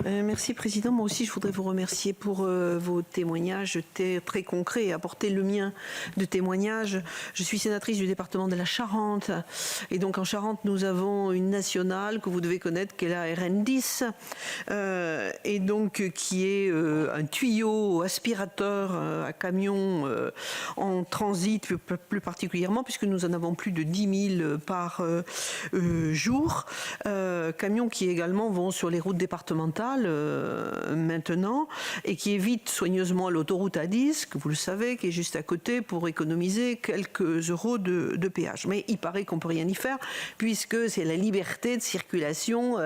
Merci Président. Moi aussi, je voudrais vous remercier pour vos témoignages très concrets et apporter le mien de témoignage. Je suis sénatrice du département de la Charente. Et donc en Charente, nous avons une nationale que vous devez connaître, qui est la RN10. Et donc qui est un tuyau aspirateur à camion en transit plus particulièrement, puisque nous en avons plus de 10 000 par jour. Camions qui également vont sur les routes départementales maintenant et qui évitent soigneusement l'autoroute A10, que vous le savez, qui est juste à côté, pour économiser quelques euros de péage. Mais il paraît qu'on ne peut rien y faire puisque c'est la liberté de circulation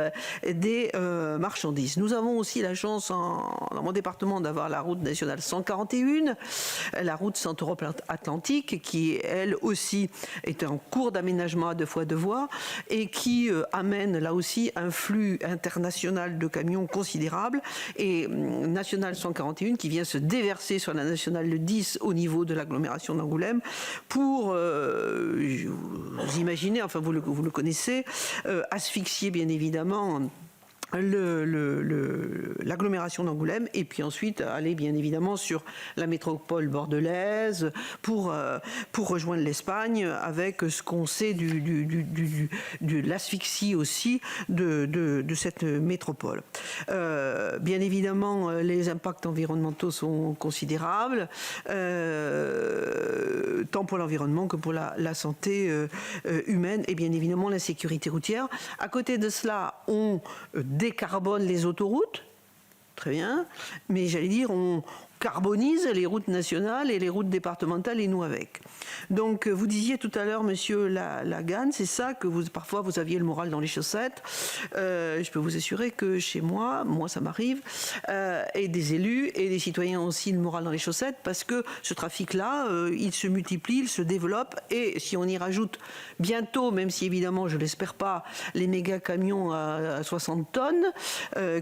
des marchandises. Nous avons aussi la chance dans mon département d'avoir la route nationale 141, la route Centre-Europe Atlantique, qui elle aussi est en cours d'aménagement à 2 fois 2 voies et qui amène là aussi un flux international de camions considérable, et nationale 141 qui vient se déverser sur la nationale 10 au niveau de l'agglomération d'Angoulême pour, vous imaginez, enfin vous le connaissez, asphyxier bien évidemment l'agglomération d'Angoulême, et puis ensuite aller bien évidemment sur la métropole bordelaise pour rejoindre l'Espagne, avec ce qu'on sait de l'asphyxie aussi de cette métropole. Bien évidemment, les impacts environnementaux sont considérables, tant pour l'environnement que pour la santé humaine, et bien évidemment la sécurité routière. À côté de cela, on décarbone les autoroutes, très bien, mais j'allais dire on carbonise les routes nationales et les routes départementales, et nous avec. Donc vous disiez tout à l'heure, monsieur Lagan, c'est ça, que parfois vous aviez le moral dans les chaussettes. Je peux vous assurer que chez moi ça m'arrive, et des élus et des citoyens aussi le moral dans les chaussettes, parce que ce trafic-là, il se multiplie, il se développe, et si on y rajoute bientôt, même si évidemment je l'espère pas, les méga camions à 60 tonnes,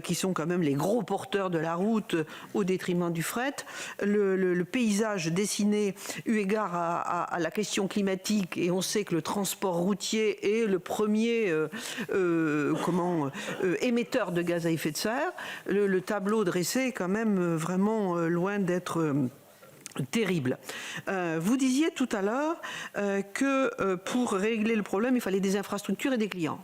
qui sont quand même les gros porteurs de la route au détriment du fret, le paysage dessiné eu égard à la question climatique, et on sait que le transport routier est le premier émetteur de gaz à effet de serre, le tableau dressé est quand même vraiment loin d'être terrible. Vous disiez tout à l'heure que pour régler le problème, il fallait des infrastructures et des clients.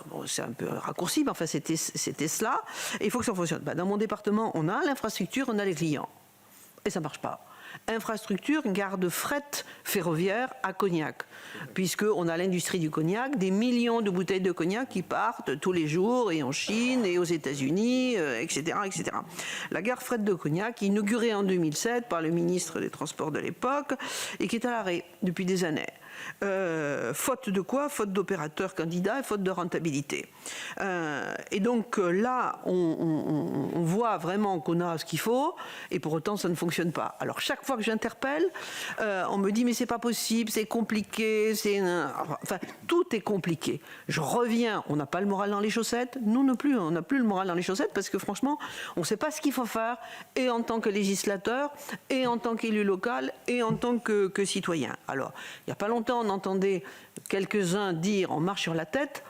Bon, c'est un peu raccourci, mais enfin c'était cela, et il faut que ça fonctionne. Dans mon département, on a l'infrastructure, on a les clients, et ça ne marche pas. Infrastructure, gare de fret ferroviaire à Cognac, puisqu'on a l'industrie du cognac, des millions de bouteilles de cognac qui partent tous les jours, et en Chine, et aux États-Unis, etc., etc. La gare fret de Cognac, inaugurée en 2007 par le ministre des Transports de l'époque, et qui est à l'arrêt depuis des années. Faute de quoi? Faute d'opérateurs candidats et faute de rentabilité. Et donc là, on voit vraiment qu'on a ce qu'il faut, et pour autant ça ne fonctionne pas. Alors chaque fois que j'interpelle, on me dit mais c'est pas possible, c'est compliqué, enfin tout est compliqué. Je reviens, on n'a pas le moral dans les chaussettes, nous non plus, on n'a plus le moral dans les chaussettes, parce que franchement, on ne sait pas ce qu'il faut faire, et en tant que législateur, et en tant qu'élu local, et en tant que citoyen. Alors, il n'y a pas longtemps, on entendait quelques-uns dire on marche sur la tête.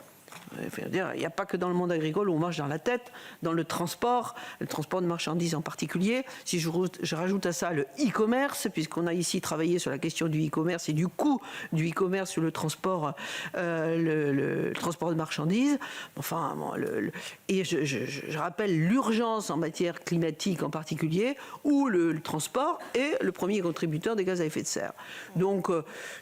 Il n'y a pas que dans le monde agricole où on marche dans la tête, dans le transport de marchandises en particulier. Si je rajoute à ça le e-commerce, puisqu'on a ici travaillé sur la question du e-commerce et du coût du e-commerce sur le transport de marchandises. Enfin, et je rappelle l'urgence en matière climatique en particulier, où le transport est le premier contributeur des gaz à effet de serre. Donc,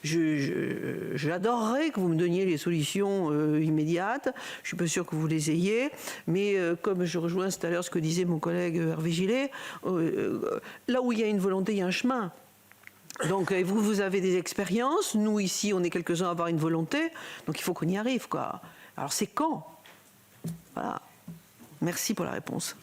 j'adorerais que vous me donniez les solutions immédiates. Je ne suis pas sûre que vous les ayez, mais comme je rejoins tout à l'heure ce que disait mon collègue Hervé Gillet, là où il y a une volonté, il y a un chemin. Donc vous avez des expériences, nous ici on est quelques-uns à avoir une volonté, donc il faut qu'on y arrive, quoi. Alors c'est quand? Voilà. Merci pour la réponse.